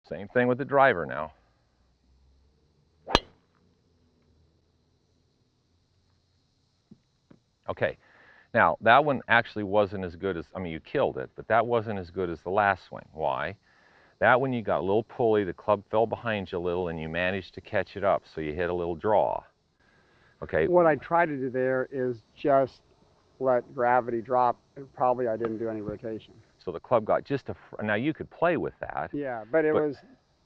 Same thing with the driver now. Okay, now that one actually wasn't as good as, I mean, you killed it, but that wasn't as good as the last swing. Why? That one you got a little pulley, the club fell behind you a little, and you managed to catch it up, so you hit a little draw. Okay. What I try to do there is just let gravity drop, and probably I didn't do any rotation. So the club got just a, now you could play with that. Yeah, but it was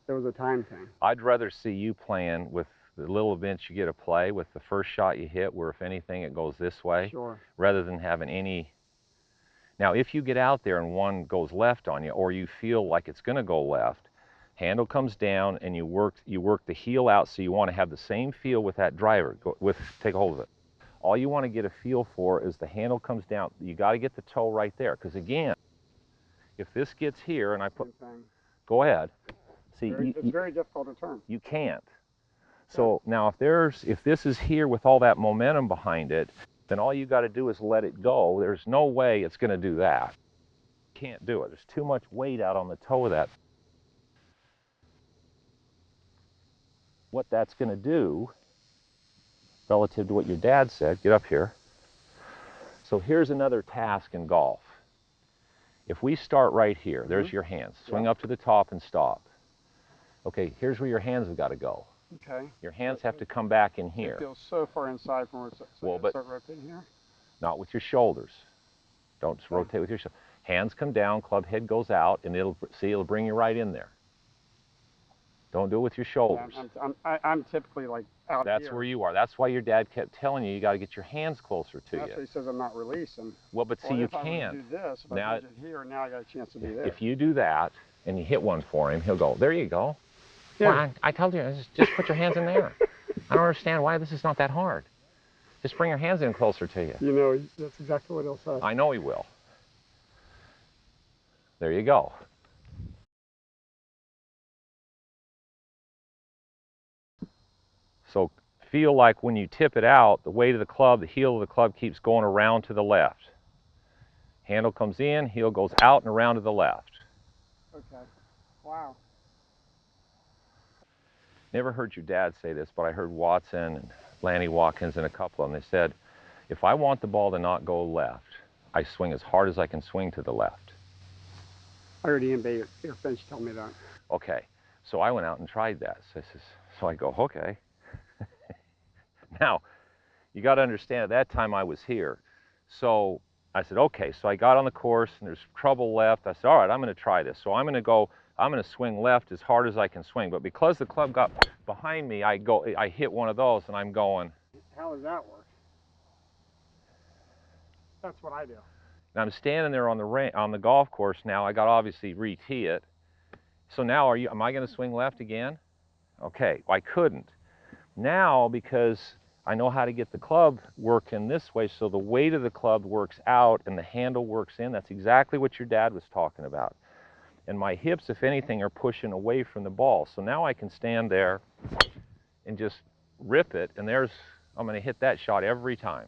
a time thing. I'd rather see you playing with the little events you get to play with the first shot you hit, where if anything it goes this way, sure, rather than having any. Now if you get out there and one goes left on you, or you feel like it's going to go left, handle comes down and you work the heel out, so you want to have the same feel with that driver. Take a hold of it. All you want to get a feel for is the handle comes down. You got to get the toe right there, because again, if this gets here and I put, go ahead. See, it's very difficult to turn. You can't. So now if this is here with all that momentum behind it, then all you got to do is let it go. There's no way it's going to do that. Can't do it. There's too much weight out on the toe of that. What that's going to do, relative to what your dad said, get up here. So here's another task in golf. If we start right here, there's your hands. Swing up to the top and stop. Okay, here's where your hands have got to go. Okay. Your hands have to come back in here. It feels so far inside from where it's start rotating here. Not with your shoulders. Don't rotate with your shoulders. Hands come down, club head goes out, and it'll bring you right in there. Don't do it with your shoulders. I'm typically like out That's here. where you are. That's why your dad kept telling you got to get your hands closer to you. That's what he says I'm not releasing. Well, but see, you can. If I do this, if now, I do it here, now I got a chance to do this. If you do that and you hit one for him, he'll go, there you go. Yeah. Well, I told you, just put your hands in there. I don't understand why this is not that hard. Just bring your hands in closer to you. You know, that's exactly what he'll say. I know he will. There you go. So feel like when you tip it out, the weight of the club, the heel of the club keeps going around to the left. Handle comes in, heel goes out and around to the left. Okay. Wow. Never heard your dad say this, but I heard Watson and Lanny Watkins and a couple of them. They said, if I want the ball to not go left, I swing as hard as I can swing to the left. I heard Ian Bayer Finch tell me that. Okay, so I went out and tried that. So I go, okay. Now, you got to understand, at that time I was here. So I said, okay. So I got on the course and there's trouble left. I said, all right, I'm going to try this. So I'm going to swing left as hard as I can swing. But because the club got behind me, I hit one of those and I'm going. How does that work? That's what I do. And I'm standing there on the golf course now. I got to obviously re-tee it. So now am I going to swing left again? Okay, I couldn't. Now, because I know how to get the club working this way, so the weight of the club works out and the handle works in. That's exactly what your dad was talking about. And my hips, if anything, are pushing away from the ball. So now I can stand there and just rip it, and I'm going to hit that shot every time.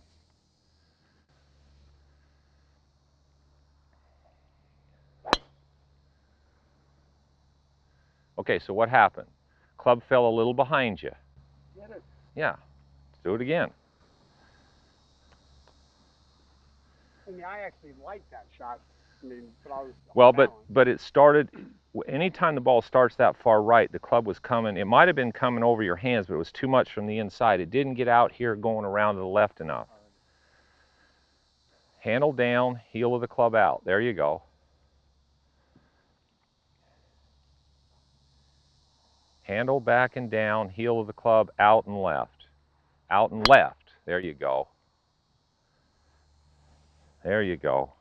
Okay, so what happened? Club fell a little behind you. Get it? Yeah, let's do it again. I mean, I actually liked that shot. I mean, but I was well, but it started. Anytime the ball starts that far right, the club was coming. It might have been coming over your hands, but it was too much from the inside. It didn't get out here going around to the left enough. Handle down, heel of the club out. There you go. Handle back and down, heel of the club out and left. Out and left. There you go. There you go.